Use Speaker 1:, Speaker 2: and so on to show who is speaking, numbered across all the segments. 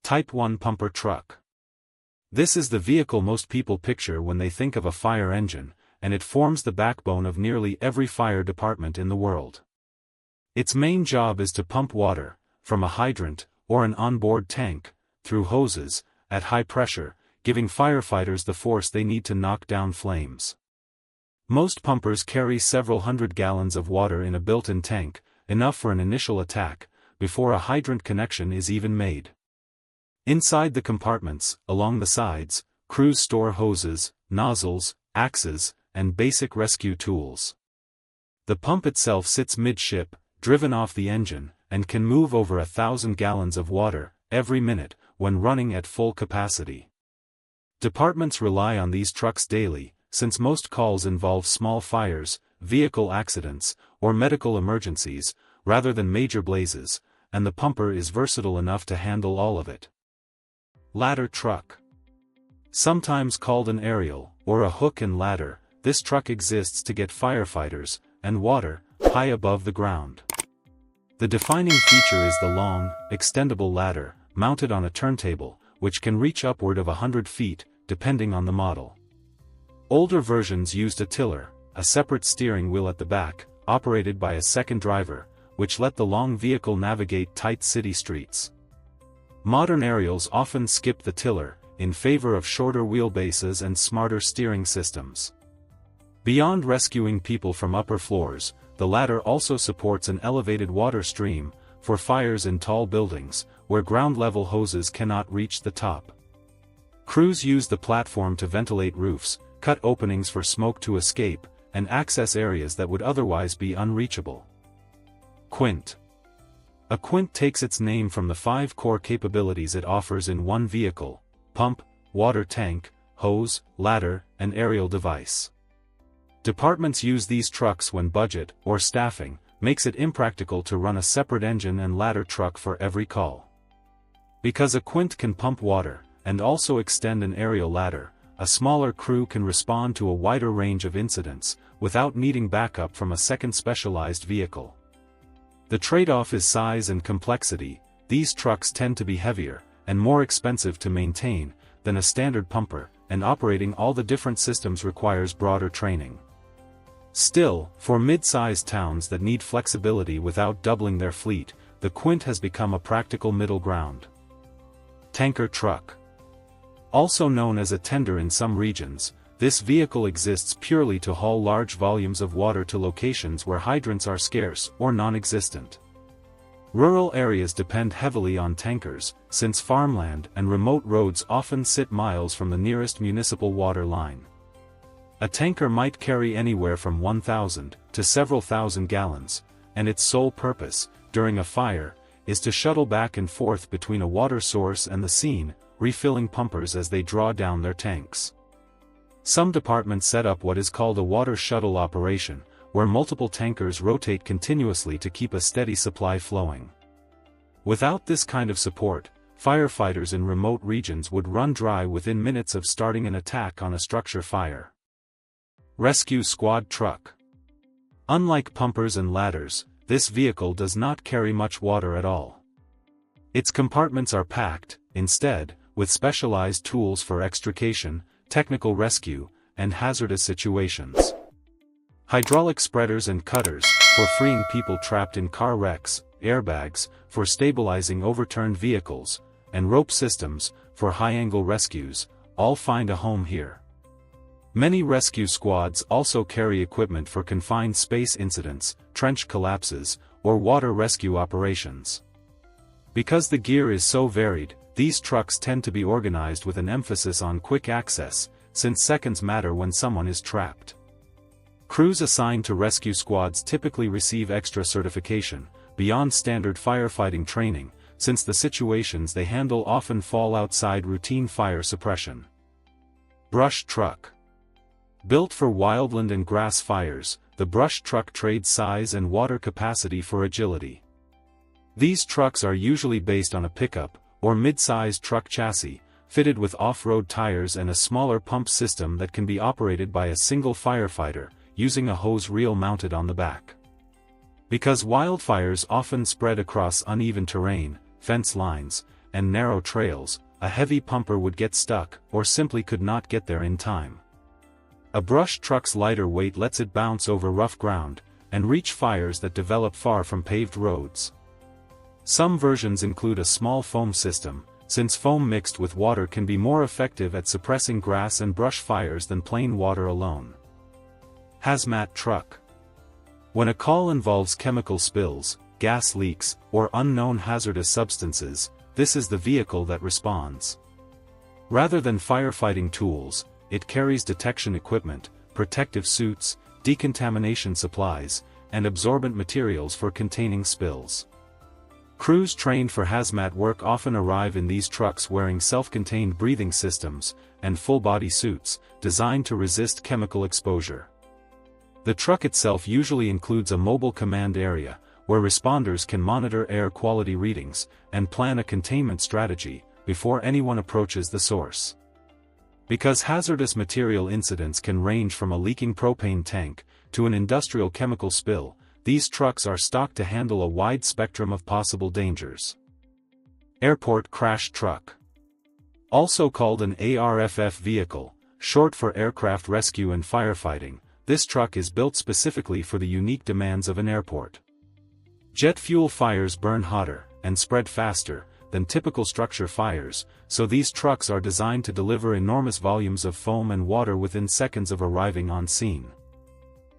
Speaker 1: Type 1 pumper truck. This is the vehicle most people picture when they think of a fire engine, and it forms the backbone of nearly every fire department in the world. Its main job is to pump water, from a hydrant, or an onboard tank, through hoses, at high pressure, giving firefighters the force they need to knock down flames. Most pumpers carry several hundred gallons of water in a built-in tank, enough for an initial attack, before a hydrant connection is even made. Inside the compartments, along the sides, crews store hoses, nozzles, axes, and basic rescue tools. The pump itself sits midship, driven off the engine, and can move over 1,000 gallons of water every minute when running at full capacity. Departments rely on these trucks daily, since most calls involve small fires, vehicle accidents, or medical emergencies, rather than major blazes, and the pumper is versatile enough to handle all of it. Ladder truck. Sometimes called an aerial, or a hook and ladder, this truck exists to get firefighters, and water, high above the ground. The defining feature is the long, extendable ladder, mounted on a turntable, which can reach upward of 100 feet, depending on the model. Older versions used a tiller, a separate steering wheel at the back, operated by a second driver, which let the long vehicle navigate tight city streets. Modern aerials often skip the tiller, in favor of shorter wheelbases and smarter steering systems. Beyond rescuing people from upper floors, the ladder also supports an elevated water stream, for fires in tall buildings, where ground-level hoses cannot reach the top. Crews use the platform to ventilate roofs, cut openings for smoke to escape, and access areas that would otherwise be unreachable. Quint. A quint takes its name from the 5 core capabilities it offers in one vehicle: pump, water tank, hose, ladder, and aerial device. Departments use these trucks when budget, or staffing, makes it impractical to run a separate engine and ladder truck for every call. Because a quint can pump water, and also extend an aerial ladder, a smaller crew can respond to a wider range of incidents, without needing backup from a second specialized vehicle. The trade-off is size and complexity. These trucks tend to be heavier, and more expensive to maintain, than a standard pumper, and operating all the different systems requires broader training. Still, for mid-sized towns that need flexibility without doubling their fleet, the Quint has become a practical middle ground. Tanker truck. Also known as a tender in some regions, this vehicle exists purely to haul large volumes of water to locations where hydrants are scarce or non-existent. Rural areas depend heavily on tankers, since farmland and remote roads often sit miles from the nearest municipal water line. A tanker might carry anywhere from 1,000 to several thousand gallons, and its sole purpose, during a fire, is to shuttle back and forth between a water source and the scene, refilling pumpers as they draw down their tanks. Some departments set up what is called a water shuttle operation, where multiple tankers rotate continuously to keep a steady supply flowing. Without this kind of support, firefighters in remote regions would run dry within minutes of starting an attack on a structure fire. Rescue squad truck. Unlike pumpers and ladders, this vehicle does not carry much water at all. Its compartments are packed, instead, with specialized tools for extrication, technical rescue, and hazardous situations. Hydraulic spreaders and cutters, for freeing people trapped in car wrecks, airbags, for stabilizing overturned vehicles, and rope systems, for high-angle rescues, all find a home here. Many rescue squads also carry equipment for confined space incidents, trench collapses, or water rescue operations. Because the gear is so varied, these trucks tend to be organized with an emphasis on quick access, since seconds matter when someone is trapped. Crews assigned to rescue squads typically receive extra certification, beyond standard firefighting training, since the situations they handle often fall outside routine fire suppression. Brush truck. Built for wildland and grass fires, the brush truck trades size and water capacity for agility. These trucks are usually based on a pickup, or mid-sized truck chassis, fitted with off-road tires and a smaller pump system that can be operated by a single firefighter, using a hose reel mounted on the back. Because wildfires often spread across uneven terrain, fence lines, and narrow trails, a heavy pumper would get stuck or simply could not get there in time. A brush truck's lighter weight lets it bounce over rough ground and reach fires that develop far from paved roads. Some versions include a small foam system, since foam mixed with water can be more effective at suppressing grass and brush fires than plain water alone. Hazmat truck. When a call involves chemical spills, gas leaks, or unknown hazardous substances, this is the vehicle that responds. Rather than firefighting tools, it carries detection equipment, protective suits, decontamination supplies, and absorbent materials for containing spills. Crews trained for hazmat work often arrive in these trucks wearing self-contained breathing systems and full-body suits, designed to resist chemical exposure. The truck itself usually includes a mobile command area, where responders can monitor air quality readings and plan a containment strategy before anyone approaches the source. Because hazardous material incidents can range from a leaking propane tank to an industrial chemical spill, these trucks are stocked to handle a wide spectrum of possible dangers. Airport crash truck. Also called an ARFF vehicle, short for Aircraft Rescue and Firefighting, this truck is built specifically for the unique demands of an airport. Jet fuel fires burn hotter and spread faster than typical structure fires, so these trucks are designed to deliver enormous volumes of foam and water within seconds of arriving on scene.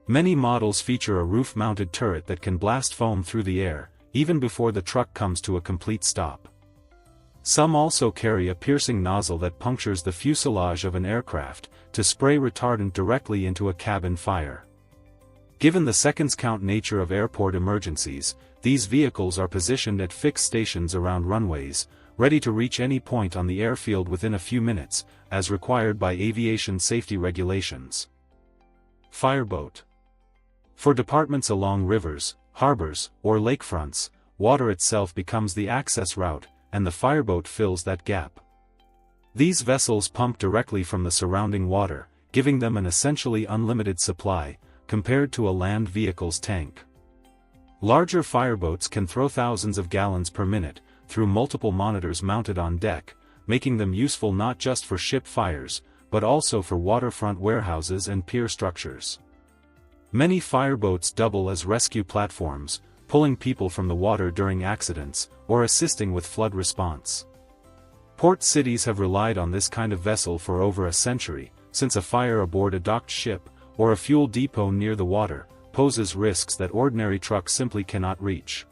Speaker 1: Many models feature a roof-mounted turret that can blast foam through the air, even before the truck comes to a complete stop. Some also carry a piercing nozzle that punctures the fuselage of an aircraft, to spray retardant directly into a cabin fire. Given the seconds-count nature of airport emergencies, these vehicles are positioned at fixed stations around runways, ready to reach any point on the airfield within a few minutes, as required by aviation safety regulations. Fireboat. For departments along rivers, harbors, or lakefronts, water itself becomes the access route, and the fireboat fills that gap. These vessels pump directly from the surrounding water, giving them an essentially unlimited supply, compared to a land vehicle's tank. Larger fireboats can throw thousands of gallons per minute, through multiple monitors mounted on deck, making them useful not just for ship fires, but also for waterfront warehouses and pier structures. Many fireboats double as rescue platforms, pulling people from the water during accidents, or assisting with flood response. Port cities have relied on this kind of vessel for over a century, since a fire aboard a docked ship, or a fuel depot near the water, poses risks that ordinary trucks simply cannot reach.